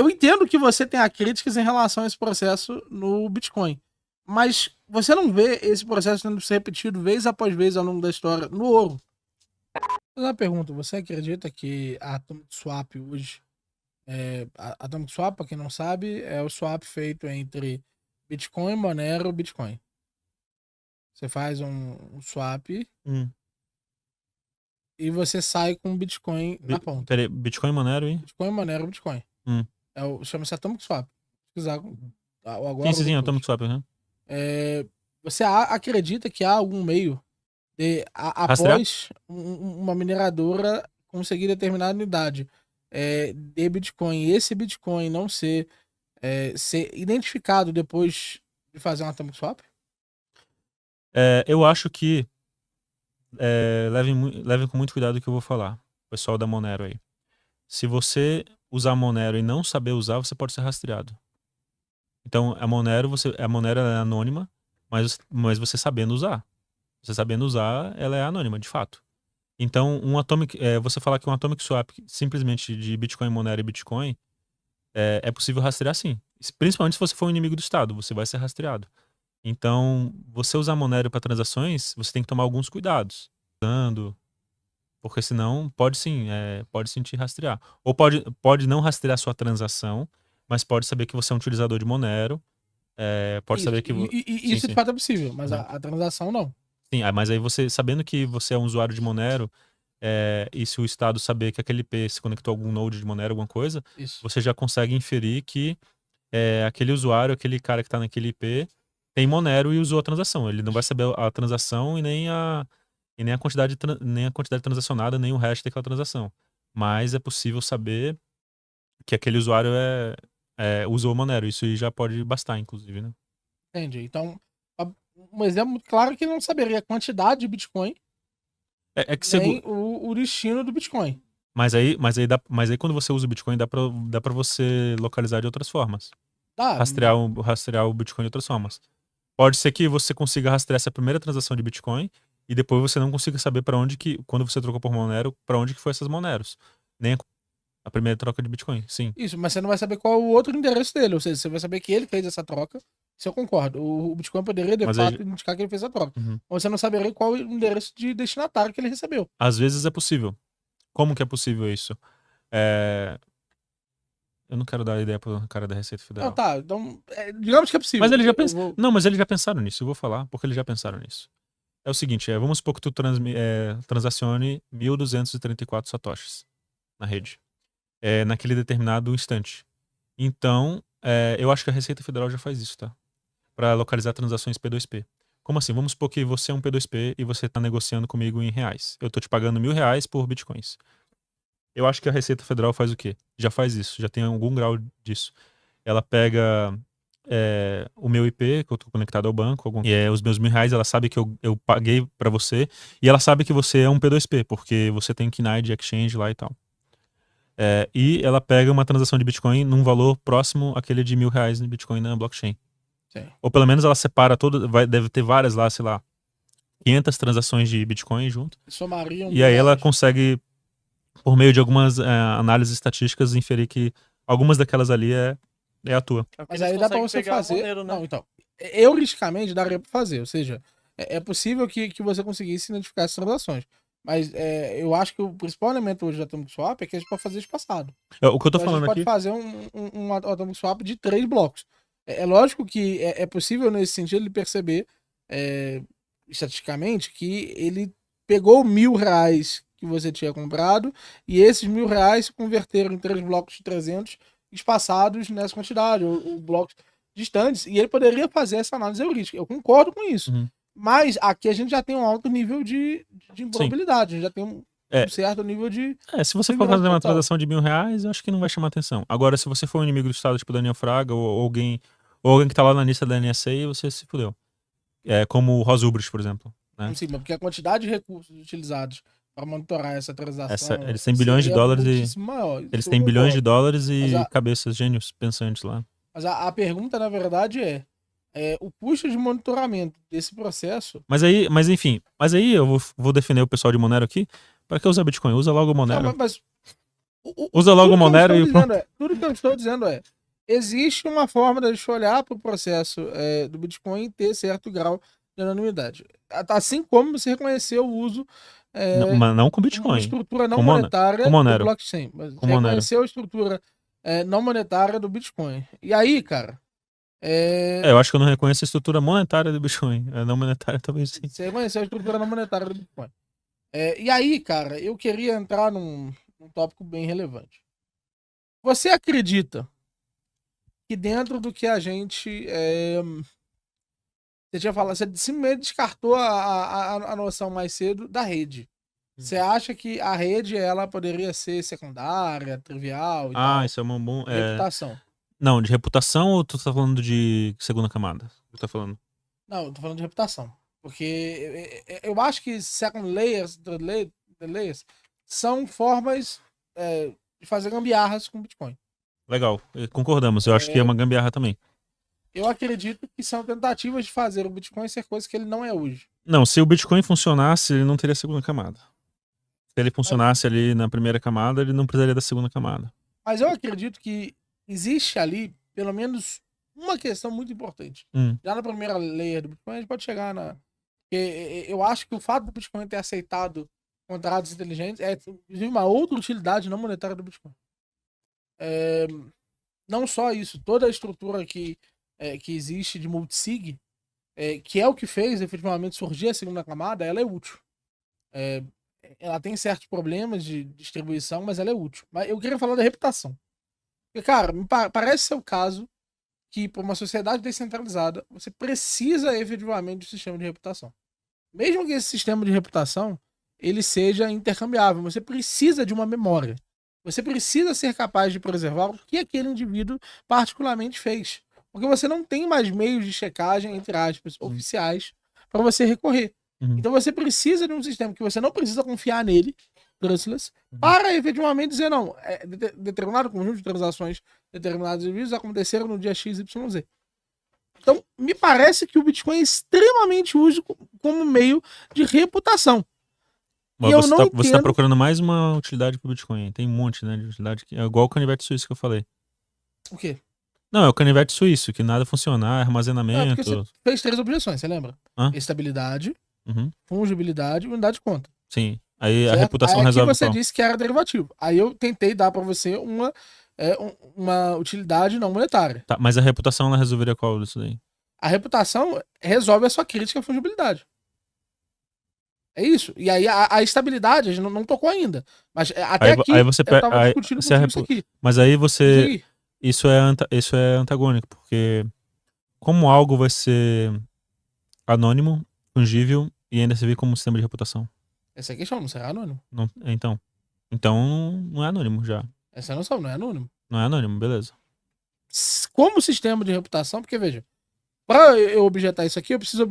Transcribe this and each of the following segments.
Eu entendo que você tem críticas em relação a esse processo no Bitcoin, mas você não vê esse processo sendo repetido vez após vez ao longo da história no ouro. Mas uma pergunta, você acredita que a Atomic Swap hoje, a Atomic Swap, para quem não sabe, é o swap feito entre Bitcoin, Monero e Bitcoin. Você faz um swap Hum. e você sai com Bitcoin na ponta. Peraí, Bitcoin, Monero e... Bitcoin, Monero, Bitcoin. Chama-se Atomic Swap. Se pesquisar agora Sim, ou depois. Atomic Swap, né? Você acredita que há algum meio de, Rastrear? após uma mineradora conseguir determinada unidade de Bitcoin, e esse Bitcoin não ser identificado depois de fazer um Atomic Swap? Eu acho que levem com muito cuidado o que eu vou falar, pessoal da Monero aí. Se você usar Monero e não saber usar, você pode ser rastreado. Então, a Monero ela é anônima, mas você sabendo usar. Você sabendo usar, ela é anônima, de fato. Então, você falar que um Atomic Swap simplesmente de Bitcoin, Monero e Bitcoin, é possível rastrear sim. Principalmente se você for um inimigo do Estado, você vai ser rastreado. Então, você usar Monero para transações, você tem que tomar alguns cuidados. Porque senão pode sim te rastrear. Ou pode não rastrear sua transação, mas pode saber que você é um utilizador de Monero. Pode Isso, saber que... Sim, isso de sim. fato é possível, mas Uhum. a transação não. Sim, mas aí você, sabendo que você é um usuário de Monero, e se o Estado saber que aquele IP se conectou a algum node de Monero, alguma coisa, Isso. você já consegue inferir que aquele usuário, aquele cara que está naquele IP, tem Monero e usou a transação. Ele não vai saber a transação e nem a quantidade, nem a quantidade transacionada, nem o hash daquela transação. Mas é possível saber que aquele usuário usou Monero. Isso aí já pode bastar, inclusive, né? Entendi. Então, um exemplo muito claro é que não saberia a quantidade de Bitcoin É que nem o destino do Bitcoin. mas aí quando você usa o Bitcoin, dá pra você localizar de outras formas. Tá, Rastrear o Bitcoin de outras formas. Pode ser que você consiga rastrear essa primeira transação de Bitcoin e depois você não consiga saber para onde que, quando você trocou por Monero, para onde que foi essas Moneros. Nem a primeira troca de Bitcoin, sim. isso, mas você não vai saber qual é o outro endereço dele. Ou seja, você vai saber que ele fez essa troca. Isso eu concordo. O Bitcoin poderia, de Mas aí, fato, indicar que ele fez a troca. uhum. Mas você não saberia qual o endereço de destinatário que ele recebeu. Às vezes é possível. Como que é possível isso? É, Eu não quero dar ideia pro cara da Receita Não, Federal. tá. Então, digamos que é Mas possível. ele já Eu pensa. vou. Não, mas eles já pensaram nisso. Eu vou falar porque eles já pensaram nisso. É o seguinte, vamos supor que tu transacione 1.234 satoshis na rede. Naquele determinado instante. Então, eu acho que a Receita Federal já faz isso, tá? Para localizar transações P2P. Como assim? Vamos supor que você é um P2P e você está negociando comigo em reais. Eu tô te pagando R$ 1.000 por bitcoins. Eu acho que a Receita Federal faz o quê? Já faz isso, já tem algum grau disso. Ela pega o meu IP, que eu tô conectado ao banco, os meus R$ 1.000, ela sabe que eu paguei para você, e ela sabe que você é um P2P, porque você tem KNAI exchange lá e tal. E ela pega uma transação de Bitcoin num valor próximo àquele de R$ 1.000 de Bitcoin na blockchain. Sim. Ou pelo menos ela separa deve ter várias lá, sei lá, 500 transações de Bitcoin junto. Somariam E aí ela R$ 1.000. consegue, por meio de algumas análises estatísticas, inferir que algumas daquelas ali é a tua. É porque Mas eles aí dá pra conseguem você pegar fazer. Monero, né? Não, então. Heuristicamente daria pra fazer. Ou seja, é possível que você conseguisse identificar essas transações. Mas eu acho que o principal elemento hoje da Atomic Swap é que a gente pode fazer espaçado. O que eu tô Então a gente falando pode aqui, fazer um Atomic Swap de 3 blocos. É lógico que é possível, nesse sentido, ele perceber, estatisticamente, que ele pegou R$ 1.000 que você tinha comprado e esses R$ 1.000 se converteram em 3 blocos de 300 espaçados nessa quantidade, ou blocos distantes, e ele poderia fazer essa análise heurística. Eu concordo com isso. uhum, Mas aqui a gente já tem um alto nível de sim. improbabilidade, a gente já tem um É, certo nível de se você for segurança fazer uma total. transação de R$ 1.000, eu acho que não vai chamar atenção. Agora, se você for um inimigo do Estado, tipo Daniel Fraga, ou alguém que tá lá na lista da NSA, você se fudeu. Como o Rosubris, por exemplo, né? Sim, porque a quantidade de recursos utilizados para monitorar essa transação Eles têm bilhões de seria dólares e muitíssimo maior. eles Isso eu têm bilhões de concordo. dólares Mas e a, cabeças gênios pensantes lá. mas a pergunta, na verdade, é o custo de monitoramento desse processo. Mas aí eu vou defender o pessoal de Monero aqui. Para que usar Bitcoin? Usa logo o Não, Monero. mas Usa logo o tudo que eu Monero estou e pronto. dizendo tudo que eu estou dizendo existe uma forma de a gente olhar para o processo do Bitcoin e ter certo grau de anonimidade. Assim como você reconheceu o uso Mas não com uma Bitcoin. estrutura não Com monetária do Monero. blockchain. Mas Com você Monero. reconheceu a estrutura não monetária do Bitcoin. E aí, cara, Eu acho que eu não reconheço a estrutura monetária do Bitcoin. A não monetária talvez sim. você reconheceu a estrutura não monetária do Bitcoin. E aí, cara, eu queria entrar num tópico bem relevante. Você acredita que dentro do que a gente. Você tinha falado, você simplesmente descartou a noção mais cedo da rede. Você acha que a rede ela poderia ser secundária, trivial e tal? Isso é uma bom. De reputação. Não, de reputação ou tu tá falando de segunda camada? Tu tá falando? Não, eu tô falando de reputação. Porque eu acho que second layers, the layers são formas de fazer gambiarras com Bitcoin. Legal, concordamos. Eu acho que é uma gambiarra também. Eu acredito que são tentativas de fazer o Bitcoin ser coisa que ele não é hoje. Não, se o Bitcoin funcionasse, ele não teria segunda camada. Se ele funcionasse ali na primeira camada, ele não precisaria da segunda camada. Mas eu acredito que existe ali, pelo menos, uma questão muito importante. Já na primeira layer do Bitcoin, a gente pode chegar na. Porque eu acho que o fato do Bitcoin ter aceitado contratos inteligentes é uma outra utilidade não monetária do Bitcoin. Não só isso, toda a estrutura que existe de multisig, que é o que fez efetivamente surgir a segunda camada, ela é útil. Ela tem certos problemas de distribuição, mas ela é útil. Mas eu queria falar da reputação. Porque, cara, me parece ser o caso que, para uma sociedade descentralizada, você precisa efetivamente de um sistema de reputação. Mesmo que esse sistema de reputação ele seja intercambiável, você precisa de uma memória. Você precisa ser capaz de preservar o que aquele indivíduo particularmente fez. Porque você não tem mais meios de checagem, entre aspas, oficiais, para você recorrer. Então você precisa de um sistema que você não precisa confiar nele, trustless, para efetivamente dizer, não, determinado conjunto de transações, determinados indivíduos aconteceram no dia XYZ. Então, me parece que o Bitcoin é extremamente útil como meio de reputação. Mas você tá procurando mais uma utilidade pro Bitcoin. Tem um monte, né, de utilidade. É igual o canivete suíço que eu falei. O quê? Não, é o canivete suíço, que nada funciona, armazenamento. Porque você fez 3 objeções, você lembra? Estabilidade, fungibilidade e unidade de conta. Sim. Aí certo? a reputação aí resolve. Aqui você disse que era derivativo. Aí eu tentei dar para você uma utilidade não monetária. Tá, mas a reputação ela resolveria qual disso daí? A reputação resolve a sua crítica à fungibilidade. É isso. E aí a estabilidade, a gente não tocou ainda. Mas até aqui aí você eu tava discutindo contigo isso aqui. Mas aí você... Isso é antagônico, porque como algo vai ser anônimo, fungível e ainda servir como sistema de reputação? Essa é a questão, não será anônimo. Não, então não é anônimo já. Essa é a noção, não é anônimo. Não é anônimo, beleza. Como sistema de reputação, porque veja, para eu objetar isso aqui, eu preciso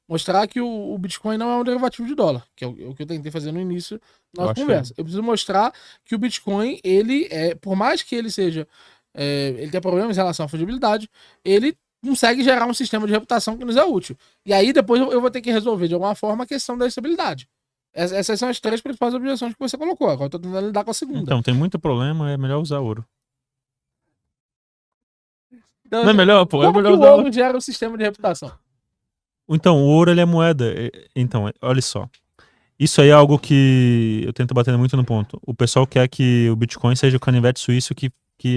mostrar que o Bitcoin não é um derivativo de dólar, que é o que eu tentei fazer no início da nossa conversa. Eu preciso mostrar que o Bitcoin, ele por mais que ele seja, ele tenha problemas em relação à fungibilidade, ele consegue gerar um sistema de reputação que nos é útil. E aí depois eu vou ter que resolver de alguma forma a questão da estabilidade. Essas são as 3 principais objeções que você colocou. Agora eu tô tentando lidar com a segunda. Então, tem muito problema, é melhor usar ouro. Então, não é melhor, pô? Como que o ouro gera um sistema de reputação? Então, o ouro ele é moeda. Então, olha só. Isso aí é algo que eu tento bater muito no ponto. O pessoal quer que o Bitcoin seja o canivete suíço que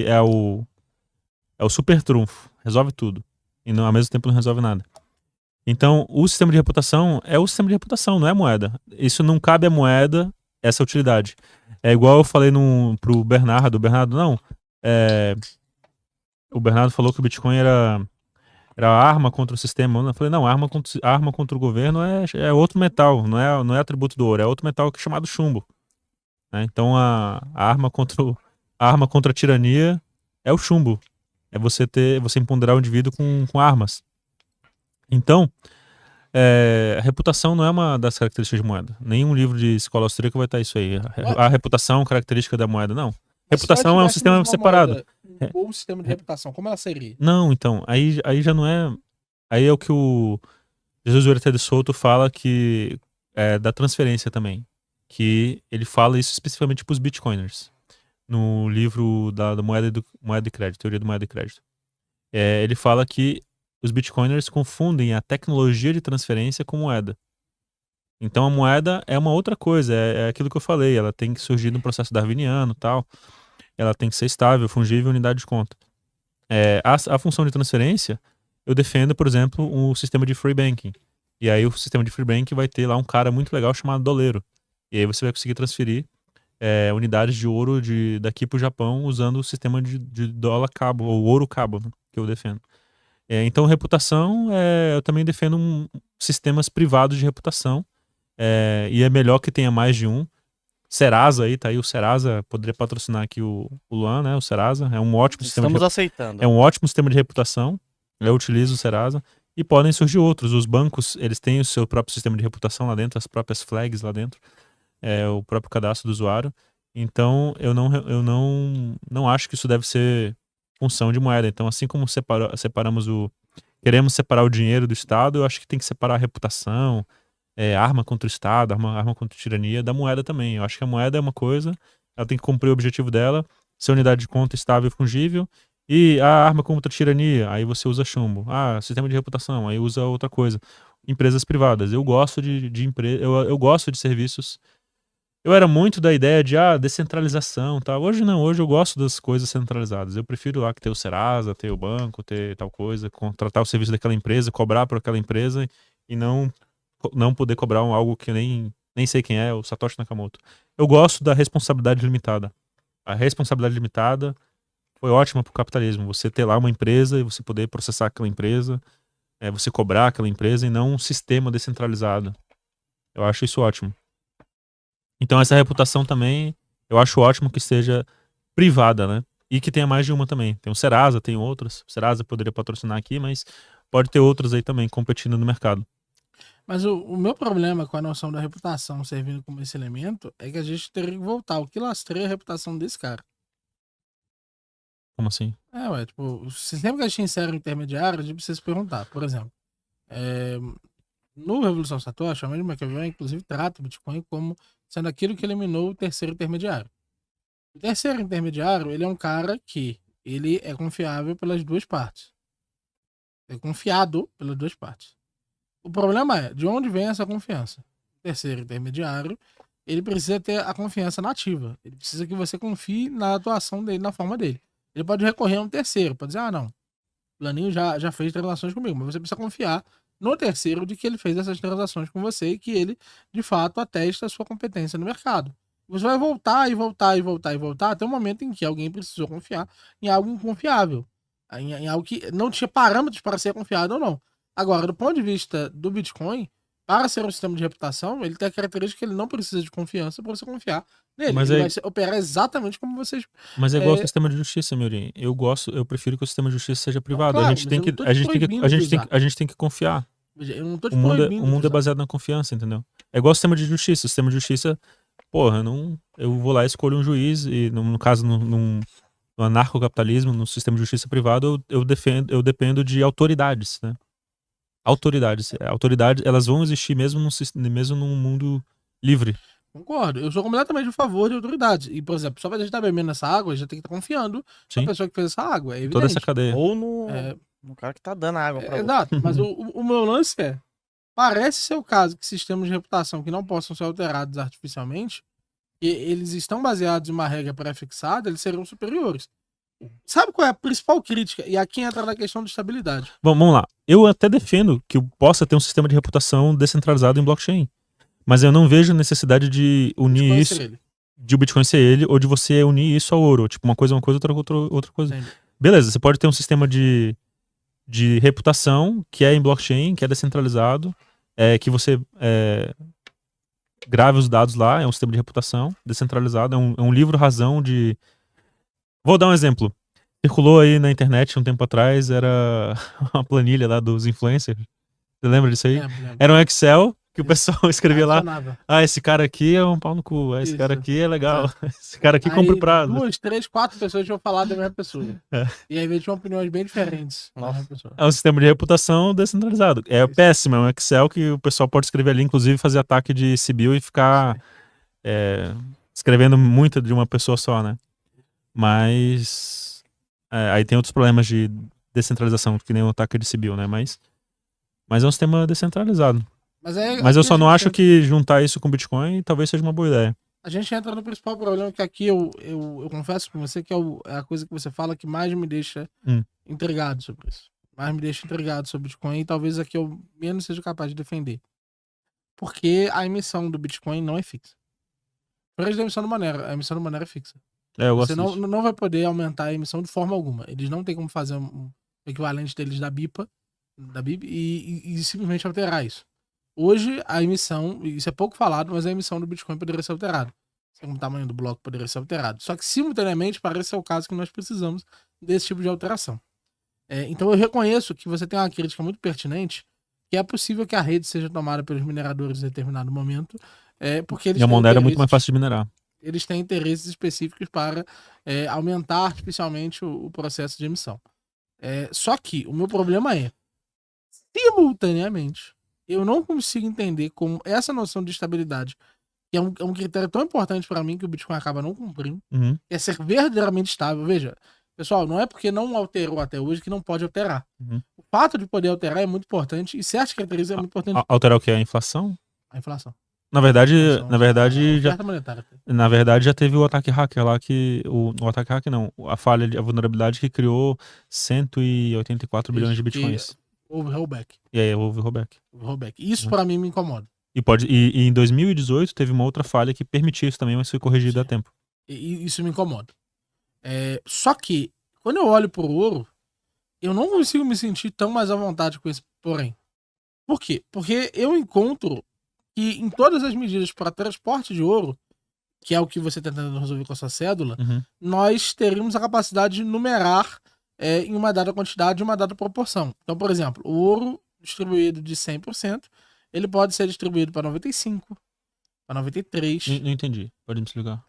é o super trunfo. Resolve tudo. E ao mesmo tempo não resolve nada. Então, o sistema de reputação é o sistema de reputação, não é moeda. Isso não cabe à moeda, essa utilidade. É igual eu falei pro Bernardo. O Bernardo, não. O Bernardo falou que o Bitcoin era arma contra o sistema. Eu falei, não, arma contra o governo é outro metal, não é atributo do ouro, é outro metal que é chamado chumbo. Né? Então a arma contra a tirania é o chumbo. É você empoderar o indivíduo com armas. Então, a reputação não é uma das características de moeda. Nenhum livro de escola austríaca vai estar isso aí. A reputação, característica da moeda, não. Reputação é um sistema separado. Ou um sistema de reputação, como ela seria? Não, então, aí já não é... Aí é o que o Jesus Huerta de Soto fala que é da transferência também. Que ele fala isso especificamente para os bitcoiners. no livro da moeda e crédito, teoria do moeda e crédito. Ele fala que os bitcoiners confundem a tecnologia de transferência com moeda. Então a moeda é uma outra coisa, é aquilo que eu falei, ela tem que surgir no processo darwiniano e tal, ela tem que ser estável, fungível, unidade de conta. A função de transferência, eu defendo, por exemplo, o sistema de free banking. E aí o sistema de free banking vai ter lá um cara muito legal chamado doleiro. E aí você vai conseguir transferir unidades de ouro daqui para o Japão usando o sistema de dólar cabo, ou ouro cabo, né, que eu defendo. Então, reputação, eu também defendo sistemas privados de reputação. E é melhor que tenha mais de um. Serasa aí, tá aí o Serasa, poderia patrocinar aqui o Luan, né? O Serasa é um ótimo sistema Estamos aceitando. É um ótimo sistema de reputação. Eu utilizo o Serasa. E podem surgir outros. Os bancos, eles têm o seu próprio sistema de reputação lá dentro, as próprias flags lá dentro, o próprio cadastro do usuário. Então, eu não acho que isso deve ser função de moeda. Então, assim como queremos separar o dinheiro do Estado, eu acho que tem que separar a reputação, arma contra o Estado, arma contra a tirania, da moeda também. Eu acho que a moeda é uma coisa, ela tem que cumprir o objetivo dela, ser unidade de conta estável e fungível, e a arma contra a tirania, aí você usa chumbo. Sistema de reputação, aí usa outra coisa. Empresas privadas. Eu gosto eu gosto de serviços. Eu era muito da ideia de descentralização, tal. Hoje não, hoje eu gosto das coisas centralizadas. Eu prefiro lá que ter o Serasa, ter o banco, ter tal coisa, contratar o serviço daquela empresa, cobrar por aquela empresa e não poder cobrar algo que eu nem sei quem é, o Satoshi Nakamoto. Eu gosto da responsabilidade limitada. A responsabilidade limitada foi ótima para o capitalismo. Você ter lá uma empresa e você poder processar aquela empresa, você cobrar aquela empresa e não um sistema descentralizado. Eu acho isso ótimo. Então essa reputação também, eu acho ótimo que seja privada, né? E que tenha mais de uma também. Tem o Serasa, tem outras. O Serasa poderia patrocinar aqui, mas pode ter outras aí também competindo no mercado. Mas o meu problema com a noção da reputação servindo como esse elemento é que a gente teria que voltar. O que lastreia a reputação desse cara? Como assim? Tipo, sempre que a gente insere um intermediário, a gente precisa se perguntar. Por exemplo, no Revolução Satoshi, a mesma Maquiavel, inclusive, trata o Bitcoin como sendo aquilo que eliminou o terceiro intermediário. O terceiro intermediário, ele é um cara que ele é confiável pelas duas partes. É confiado pelas duas partes. O problema é, de onde vem essa confiança? O terceiro intermediário, ele precisa ter a confiança nativa. Ele precisa que você confie na atuação dele, na forma dele. Ele pode recorrer a um terceiro, pode dizer, não, o Planinho já fez transações comigo, mas você precisa confiar no terceiro de que ele fez essas transações com você e que ele, de fato, atesta a sua competência no mercado. Você vai voltar e voltar e voltar e voltar até o momento em que alguém precisou confiar em algo inconfiável, em algo que não tinha parâmetros para ser confiado ou não. Agora, do ponto de vista do Bitcoin, para ser um sistema de reputação, ele tem a característica que ele não precisa de confiança para você confiar nele. Mas ele vai operar exatamente como vocês... Mas é igual ao sistema de justiça, Meurinho. Eu prefiro que o sistema de justiça seja privado. Claro, a gente tem que confiar. Eu não tô te O mundo proibindo é baseado na confiança, entendeu? É igual o sistema de justiça. O sistema de justiça, porra, eu vou lá e escolho um juiz, e no caso, no anarcocapitalismo, no sistema de justiça privado, eu dependo de autoridades, né? Autoridades, elas vão existir mesmo num mundo livre. Concordo. Eu sou completamente a favor de autoridade. E, por exemplo, só pra gente estar bebendo essa água, já tem que estar confiando na pessoa que fez essa água. É evidente. Toda essa cadeia. Ou no cara que tá dando a água pra você. Exato. Mas o meu lance parece ser o caso que sistemas de reputação que não possam ser alterados artificialmente, e eles estão baseados em uma regra pré-fixada, eles seriam superiores. Sabe qual é a principal crítica? E aqui entra na questão de estabilidade. Bom, vamos lá. Eu até defendo que possa ter um sistema de reputação descentralizado em blockchain. Mas eu não vejo necessidade de unir isso, de o Bitcoin ser ele, ou de você unir isso ao ouro. Tipo, uma coisa, outra coisa. Entendi. Beleza, você pode ter um sistema de reputação que é em blockchain, que é descentralizado, que você grave os dados lá, é um sistema de reputação descentralizado, é um livro razão de... Vou dar um exemplo. Circulou aí na internet um tempo atrás, era uma planilha lá dos influencers. Você lembra disso aí? Lembro. Era um Excel que o pessoal escrevia lá. Adicionava. Esse cara aqui é um pau no cu. Esse Isso. cara aqui é legal. Esse cara aqui compra o prazo. 2, 3, 4 pessoas tinham falado da mesma pessoa. E aí tinham opiniões bem diferentes. Nossa. É um sistema de reputação descentralizado. É Isso. péssimo, é um Excel que o pessoal pode escrever ali, inclusive fazer ataque de Sibyl e ficar escrevendo muito de uma pessoa só, né? Mas aí tem outros problemas de descentralização, que nem o ataque de Sibyl, né? Mas é um sistema descentralizado. Mas eu só não acho que juntar isso com Bitcoin talvez seja uma boa ideia. A gente entra no principal problema, que aqui eu confesso com você que é a coisa que você fala que mais me deixa intrigado sobre isso. Mais me deixa intrigado sobre Bitcoin, e talvez aqui eu menos seja capaz de defender. Porque a emissão do Bitcoin não é fixa. Diferente da emissão do Monero, a emissão do Monero é fixa. Você não vai poder aumentar a emissão de forma alguma. Eles não têm como fazer um equivalente deles da BIP e simplesmente alterar isso. Hoje, a emissão, isso é pouco falado, mas a emissão do Bitcoin poderia ser alterada. O tamanho do bloco poderia ser alterado. Só que, simultaneamente, parece ser o caso que nós precisamos desse tipo de alteração. Então, eu reconheço que você tem uma crítica muito pertinente, que é possível que a rede seja tomada pelos mineradores em determinado momento, porque eles e a Monero é muito mais fácil de minerar. Eles têm interesses específicos para aumentar artificialmente o processo de emissão. Só que o meu problema é, simultaneamente, eu não consigo entender como essa noção de estabilidade, que é um critério tão importante para mim que o Bitcoin acaba não cumprindo, é ser verdadeiramente estável. Veja, pessoal, não é porque não alterou até hoje que não pode alterar. O fato de poder alterar é muito importante, e certas características é muito importante. Alterar o que? A inflação? A inflação. Na verdade, já teve o ataque hacker lá o ataque hacker não, a falha, a vulnerabilidade que criou 184 bilhões de bitcoins. Houve rollback. E aí houve rollback. Isso pra mim me incomoda. E em 2018 teve uma outra falha que permitia isso também, mas foi corrigida a tempo. E isso me incomoda. Só que, quando eu olho pro ouro, eu não consigo me sentir tão mais à vontade com esse porém. Por quê? Porque eu encontro que em todas as medidas para transporte de ouro, que é o que você está tentando resolver com a sua cédula, nós teríamos a capacidade de numerar em uma dada quantidade e uma dada proporção. Então, por exemplo, o ouro distribuído de 100%, ele pode ser distribuído para 95%, para 93%. Não entendi. Pode me explicar.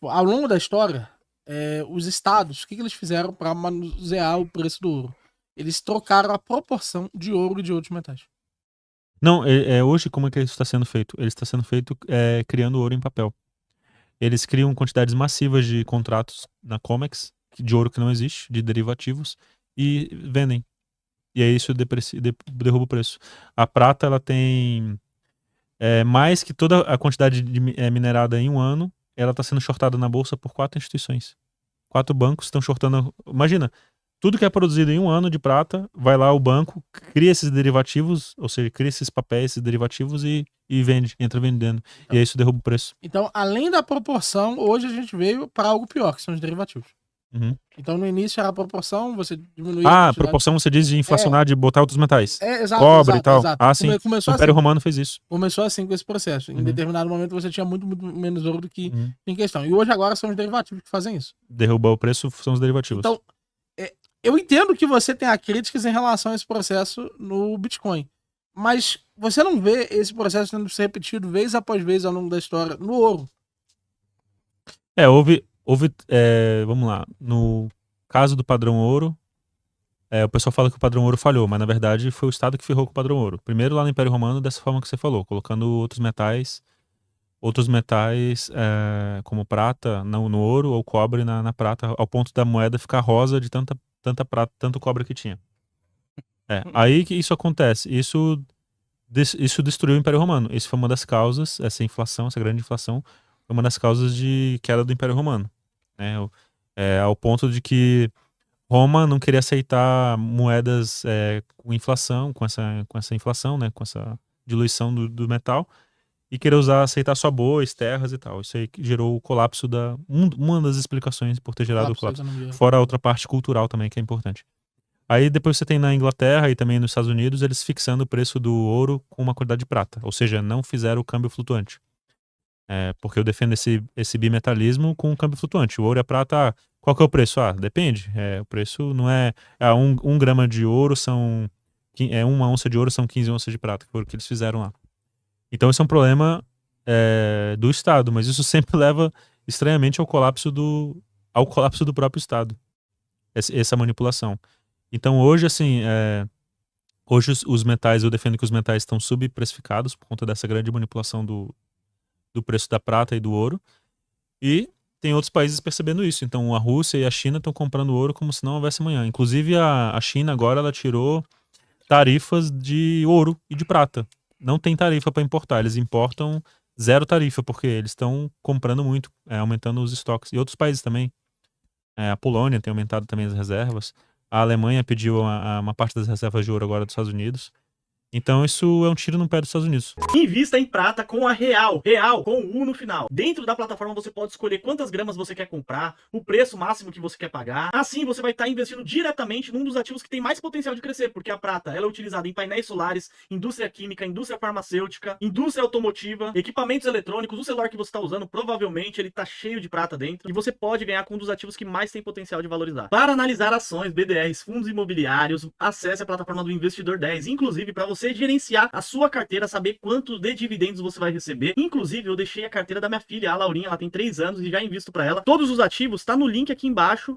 Ao longo da história, os estados, o que eles fizeram para manusear o preço do ouro? Eles trocaram a proporção de ouro e de outros metais. Não, hoje como é que isso está sendo feito? Ele está sendo feito criando ouro em papel. Eles criam quantidades massivas de contratos na COMEX, de ouro que não existe, de derivativos, e vendem. E aí isso derruba o preço. A prata, ela tem mais que toda a quantidade minerada em um ano, ela está sendo shortada na bolsa por 4 instituições. 4 bancos estão shortando. Imagina, tudo que é produzido em um ano de prata, vai lá o banco, cria esses derivativos, ou seja, cria esses papéis, esses derivativos e vende, entra vendendo. Então, e aí isso derruba o preço. Então, além da proporção, hoje a gente veio para algo pior, que são os derivativos. Então, no início era a proporção, você diminuía a proporção você diz de inflacionar, de botar outros metais. Exato. Cobre e tal. Exato. Sim. O Império Romano fez isso. Começou assim com esse processo. Em determinado momento você tinha muito, muito menos ouro do que em questão. E hoje agora são os derivativos que fazem isso. Derrubar o preço são os derivativos. Então, eu entendo que você tenha críticas em relação a esse processo no Bitcoin. Mas você não vê esse processo sendo repetido vez após vez ao longo da história no ouro. Vamos lá, no caso do padrão ouro, o pessoal fala que o padrão ouro falhou, mas na verdade foi o Estado que ferrou com o padrão ouro. Primeiro lá no Império Romano, dessa forma que você falou, colocando outros metais como prata no ouro ou cobre na prata, ao ponto da moeda ficar rosa de tanta prata, tanto cobre que tinha. Aí que isso acontece, isso destruiu o Império Romano. Isso foi uma das causas, essa inflação, essa grande inflação, foi uma das causas de queda do Império Romano. Ao ponto de que Roma não queria aceitar moedas com inflação, com essa inflação, né, com essa diluição do metal, e querer aceitar só bois, terras e tal. Isso aí gerou o colapso uma das explicações por ter gerado o colapso. Fora a outra parte cultural também, que é importante. Aí depois você tem na Inglaterra e também nos Estados Unidos, eles fixando o preço do ouro com uma quantidade de prata. Ou seja, não fizeram o câmbio flutuante. Porque eu defendo esse bimetalismo com o câmbio flutuante. O ouro e a prata, qual que é o preço? Depende. O preço não é... 1 grama de ouro são... 1 onça de ouro são 15 onças de prata, que foi o que eles fizeram lá. Então esse é um problema do Estado, mas isso sempre leva estranhamente ao colapso do próprio Estado. Essa manipulação. Então hoje, assim, hoje os metais, eu defendo que os metais estão subprecificados por conta dessa grande manipulação do preço da prata e do ouro. E tem outros países percebendo isso. Então a Rússia e a China estão comprando ouro como se não houvesse amanhã. Inclusive a China agora ela tirou tarifas de ouro e de prata. Não tem tarifa para importar, eles importam zero tarifa, porque eles estão comprando muito, aumentando os estoques. E outros países também. A Polônia tem aumentado também as reservas. A Alemanha pediu uma parte das reservas de ouro agora dos Estados Unidos. Então isso é um tiro no pé dos Estados Unidos. Invista em prata com a Real. Real com U no final. Dentro da plataforma você pode escolher quantas gramas você quer comprar, o preço máximo que você quer pagar. Assim você vai estar investindo diretamente num dos ativos que tem mais potencial de crescer, porque a prata ela é utilizada em painéis solares, indústria química, indústria farmacêutica, indústria automotiva, equipamentos eletrônicos. O celular que você está usando, provavelmente ele está cheio de prata dentro. E você pode ganhar com um dos ativos que mais tem potencial de valorizar. Para analisar ações, BDRs, fundos imobiliários, acesse a plataforma do Investidor 10. Inclusive, para você gerenciar a sua carteira, saber quantos de dividendos você vai receber. Inclusive, eu deixei a carteira da minha filha, a Laurinha, ela tem 3 anos e já invisto para ela. Todos os ativos tá no link aqui embaixo